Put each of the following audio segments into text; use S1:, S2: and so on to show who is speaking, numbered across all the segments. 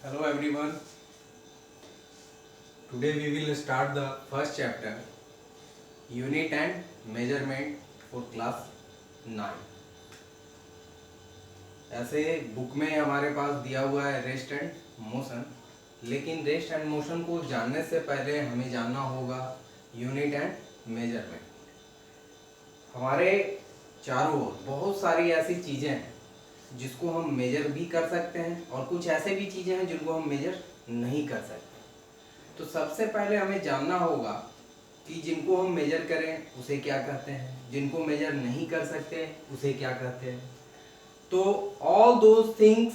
S1: Hello everyone. Today we will start the first chapter, Unit and Measurement for class 9. ऐसे book में हमारे पास दिया हुआ है रेस्ट एंड मोशन, लेकिन रेस्ट एंड मोशन को जानने से पहले हमें जानना होगा यूनिट एंड मेजरमेंट। हमारे चारों ओर बहुत सारी ऐसी चीज़ें हैं जिसको हम मेजर भी कर सकते हैं और कुछ ऐसे भी चीज़ें हैं जिनको हम मेजर नहीं कर सकते। तो सबसे पहले हमें जानना होगा कि जिनको हम मेजर करें उसे क्या कहते हैं, जिनको मेजर नहीं कर सकते उसे क्या कहते हैं। तो all those things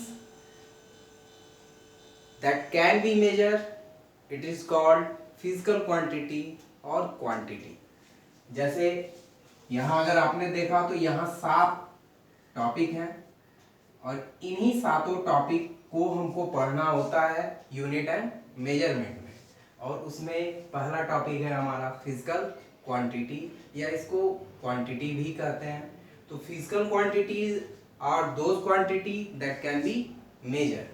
S1: that can be measure it is called physical quantity और क्वांटिटी। जैसे यहाँ अगर आपने देखा तो यहाँ 7 टॉपिक हैं और इन्हीं सातों टॉपिक को हमको पढ़ना होता है यूनिट एंड मेजरमेंट में। और उसमें पहला टॉपिक है हमारा फिजिकल क्वांटिटी, या इसको क्वांटिटी भी कहते हैं। तो physical quantities are those quantity that can be measure.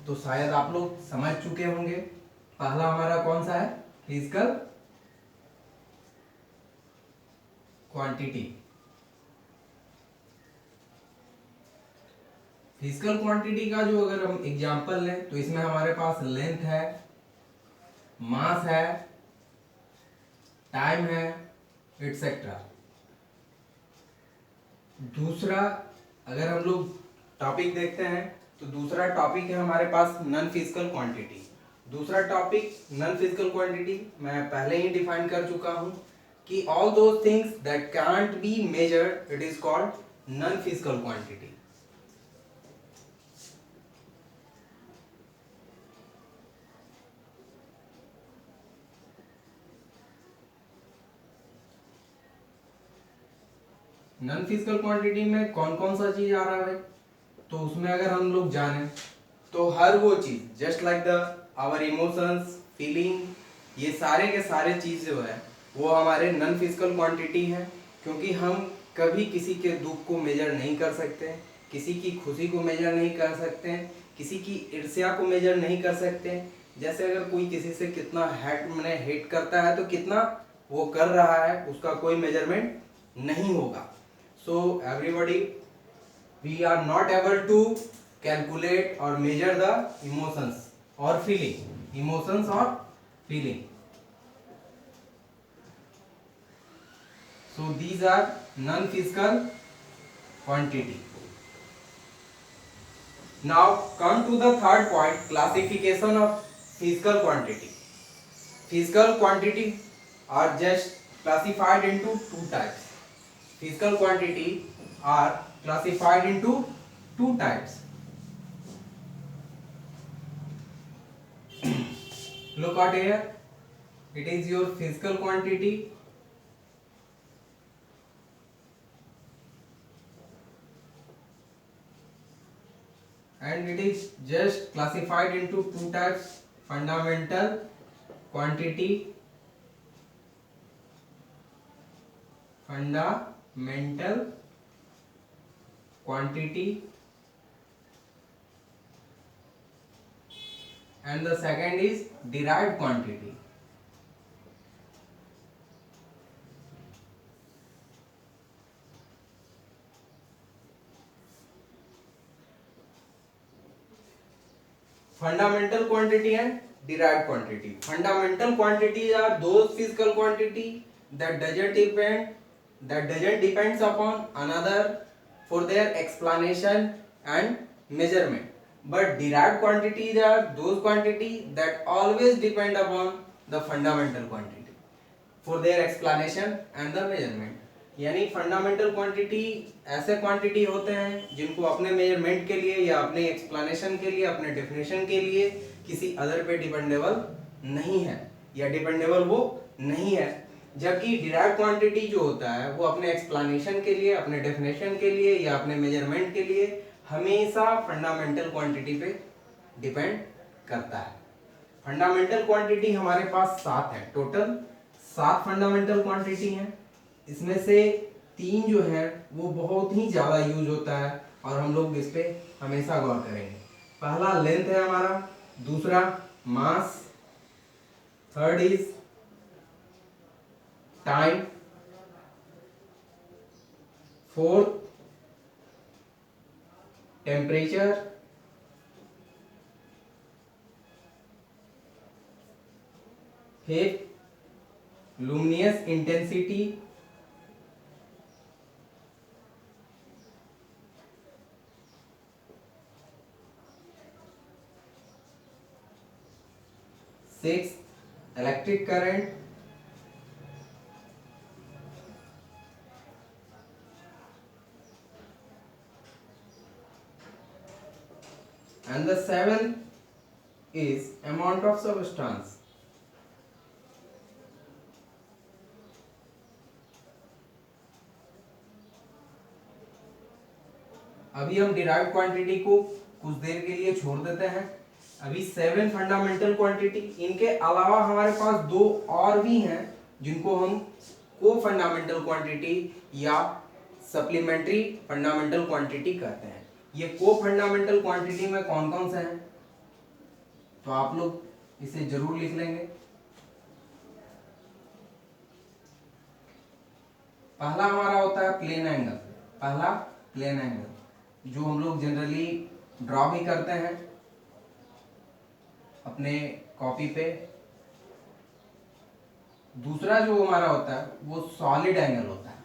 S1: तो शायद आप लोग समझ चुके होंगे पहला हमारा कौन सा है, फिजिकल क्वांटिटी। फिजिकल क्वांटिटी का जो अगर हम एग्जांपल लें तो इसमें हमारे पास लेंथ है, मास है, टाइम है, एटसेट्रा। दूसरा अगर हम लोग टॉपिक देखते हैं तो दूसरा टॉपिक है हमारे पास नॉन फिजिकल क्वांटिटी। दूसरा टॉपिक नॉन फिजिकल क्वांटिटी मैं पहले ही डिफाइन कर चुका हूं कि all those things that can't be measured it is called non physical quantity. Non physical quantity में कौन कौन सा चीज आ रहा है, तो उसमें अगर हम लोग जाने तो हर वो चीज just like the our emotions, feeling, ये सारे के सारे चीज जो है वो हमारे नॉन फिजिकल क्वांटिटी है। क्योंकि हम कभी किसी के दुख को मेजर नहीं कर सकते, किसी की खुशी को मेजर नहीं कर सकते, किसी की ईर्ष्या को मेजर नहीं कर सकते। जैसे अगर कोई किसी से कितना हेट करता है तो कितना वो कर रहा है उसका कोई मेजरमेंट नहीं होगा। So everybody, we are not able to calculate or measure the emotions or feeling, emotions or feeling. So these are non-physical quantity. Now come to the third point, classification of physical quantity. Physical quantity are just classified into two types. Physical quantity are classified into two types. Look at here, it is your physical quantity and it is just classified into two types, fundamental quantity, fundamental quantity, and the second is derived quantity. Fundamental quantity and derived quantity. Fundamental quantities are those physical quantity that doesn't depends upon another for their explanation and measurement. But derived quantities are those quantities that always depend upon the fundamental quantity for their explanation and the measurement. यानी fundamental quantity ऐसे quantity होते हैं जिनको अपने measurement के लिए या अपने एक्सप्लेनेशन के लिए, अपने डेफिनेशन के लिए किसी अदर पे डिपेंडेबल नहीं है या डिपेंडेबल वो नहीं है। जबकि डिराइव्ड क्वांटिटी जो होता है वो अपने एक्सप्लेनेशन के लिए, अपने डेफिनेशन के लिए या अपने मेजरमेंट के लिए हमेशा फंडामेंटल क्वांटिटी पे डिपेंड करता है। फंडामेंटल क्वांटिटी हमारे पास 7 है, टोटल 7 फंडामेंटल क्वांटिटी हैं। इसमें से 3 जो है वो बहुत ही ज़्यादा यूज होता है और हम लोग इस पे हमेशा गौर करेंगे। पहला लेंथ है हमारा, दूसरा mass, third is time, fourth temperature, fifth luminous intensity, sixth electric current, and the seventh is amount of substance. अभी हम डिराइव्ड क्वांटिटी को कुछ देर के लिए छोड़ देते हैं। अभी 7 फंडामेंटल क्वांटिटी, इनके अलावा हमारे पास 2 और भी हैं जिनको हम को फंडामेंटल क्वांटिटी या सप्लीमेंट्री फंडामेंटल क्वांटिटी कहते हैं। ये को फंडामेंटल क्वांटिटी में कौन कौन से हैं, तो आप लोग इसे जरूर लिख लेंगे। पहला हमारा होता है प्लेन एंगल, पहला प्लेन एंगल जो हम लोग जनरली ड्रॉ भी करते हैं अपने कॉपी पे। दूसरा जो हमारा होता है वो सॉलिड एंगल होता है।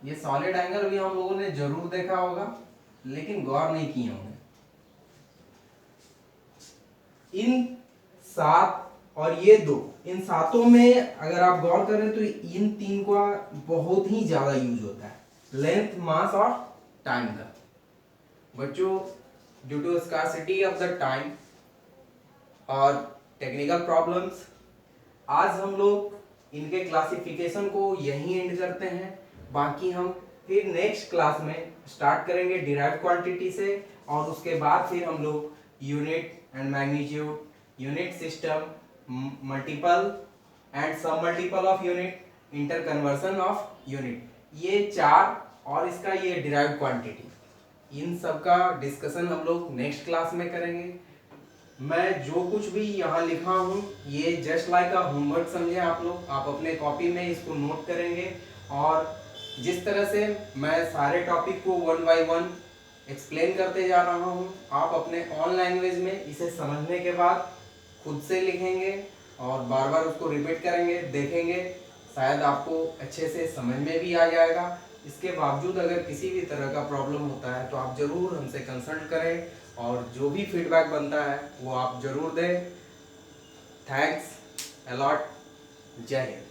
S1: ये सॉलिड एंगल भी हम लोगों ने जरूर देखा होगा लेकिन गौर नहीं किए होंगे। इन 7 और ये 2, इन सातों में अगर आप गौर करें तो इन 3 का बहुत ही ज्यादा यूज होता है, लेंथ, मास और टाइम का। बच्चों, due to scarcity of the time और टेक्निकल प्रॉब्लम्स, आज हम लोग इनके क्लासिफिकेशन को यहीं एंड करते हैं। बाकी हम फिर नेक्स्ट क्लास में स्टार्ट करेंगे डिराइव्ड क्वांटिटी से, और उसके बाद फिर हम लोग unit and magnitude, unit system, multiple and submultiple of unit, interconversion of unit, ये 4 और इसका ये डिराइव्ड क्वांटिटी, इन सब का डिस्कशन हम लोग नेक्स्ट क्लास में करेंगे। मैं जो कुछ भी यहाँ लिखा हूँ ये जस्ट लाइक अ होमवर्क समझे आप लोग। आप अपने कॉपी में इसको नोट करेंगे और जिस तरह से मैं सारे टॉपिक को 1 बाय 1 एक्सप्लेन करते जा रहा हूँ, आप अपने ऑन लैंग्वेज में इसे समझने के बाद खुद से लिखेंगे और बार बार उसको रिपीट करेंगे, देखेंगे, शायद आपको अच्छे से समझ में भी आ जाएगा। इसके बावजूद अगर किसी भी तरह का प्रॉब्लम होता है तो आप ज़रूर हमसे कंसल्ट करें और जो भी फीडबैक बनता है वो आप ज़रूर दें। Thanks a lot. जय हिंद।